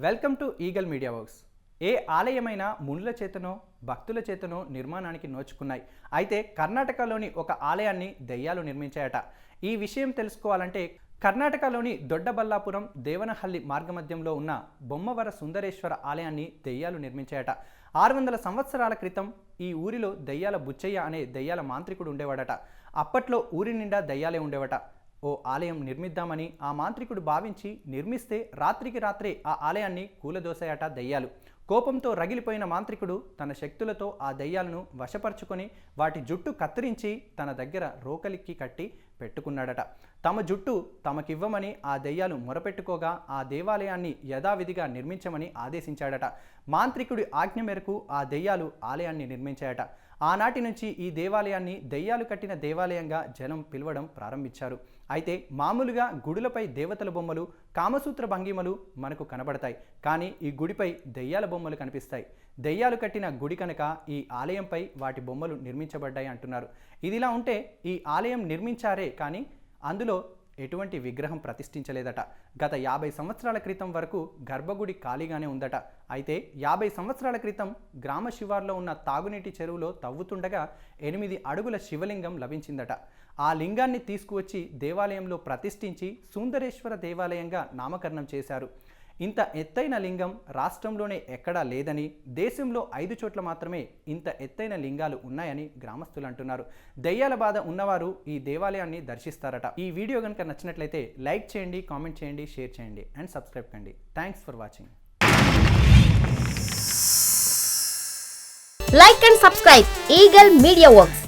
Welcome to Eagle Media Works. ఏ ఆలయమైనా మునుల చేతనో భక్తుల చేతనో నిర్మాణానికి నోచుకున్నాయి. అయితే కర్ణాటకలోని ఒక ఆలయాన్ని దెయ్యాలు నిర్మించాయట. ఈ విషయం తెలుసుకోవాలంటే కర్ణాటకలోని దొడ్డబల్లాపురం దేవనహల్లి మార్గమధ్యంలో ఉన్న బొమ్మవర సుందరేశ్వర ఆలయాన్ని దెయ్యాలు నిర్మించాయట. 600 సంవత్సరాల క్రితం ఈ ఊరిలో దెయ్యాల బుచ్చయ్య అనే దెయ్యాల మాంత్రికుడు ఉండేవాడట. అప్పట్లో ఊరి నిండా దెయ్యాలే ఉండేవట. ఓ ఆలయం నిర్మిద్దామని ఆ మాంత్రికుడు భావించి నిర్మిస్తే రాత్రికి రాత్రే ఆ ఆలయాన్ని కూలదోశాయట దెయ్యాలు. కోపంతో రగిలిపోయిన మాంత్రికుడు తన శక్తులతో ఆ దెయ్యాలను వశపరుచుకొని వాటి జుట్టు కత్తిరించి తన దగ్గర రోకలికి కట్టి పెట్టుకున్నాడట. తమ జుట్టు తమకివ్వమని ఆ దెయ్యాలు మొరపెట్టుకోగా ఆ దేవాలయాన్ని యథావిధిగా నిర్మించమని ఆదేశించాడట. మాంత్రికుడి ఆజ్ఞ మేరకు ఆ దెయ్యాలు ఆలయాన్ని నిర్మించాయట. ఆనాటి నుంచి ఈ దేవాలయాన్ని దెయ్యాలు కట్టిన దేవాలయంగా జనం పిలవడం ప్రారంభించారు. అయితే మామూలుగా గుడులపై దేవతల బొమ్మలు, కామసూత్ర భంగిమలు మనకు కనబడతాయి. కానీ ఈ గుడిపై దెయ్యాల బొమ్మలు కనిపిస్తాయి. దెయ్యాలు కట్టిన గుడి కనుక ఈ ఆలయంపై వాటి బొమ్మలు నిర్మించబడ్డాయి అంటున్నారు. ఇదిలా ఉంటే ఈ ఆలయం నిర్మించారే కానీ అందులో ఎటువంటి విగ్రహం ప్రతిష్ఠించలేదట. గత 50 సంవత్సరాల క్రితం వరకు గర్భగుడి ఖాళీగానే ఉందట. అయితే 50 సంవత్సరాల క్రితం గ్రామ శివార్లో ఉన్న తాగునీటి చెరువులో తవ్వుతుండగా 8 అడుగుల శివలింగం లభించిందట. ఆ లింగాన్ని తీసుకువచ్చి దేవాలయంలో ప్రతిష్ఠించి సుందరేశ్వర దేవాలయంగా నామకరణం చేశారు. ఇంత ఎత్తైన లింగం రాష్ట్రంలోనే ఎక్కడా లేదని, దేశంలో 5 చోట్ల మాత్రమే ఇంత ఎత్తైన లింగాలు ఉన్నాయని గ్రామస్తులు అంటున్నారు. దెయ్యాల బాధ ఉన్నవారు ఈ దేవాలయాన్ని దర్శిస్తారట. ఈ వీడియో కనుక నచ్చినట్లయితే లైక్ చేయండి, కామెంట్ చేయండి, షేర్ చేయండి అండ్ సబ్స్క్రైబ్ కండి. Thanks for watching. Like and subscribe Eagle Media Works.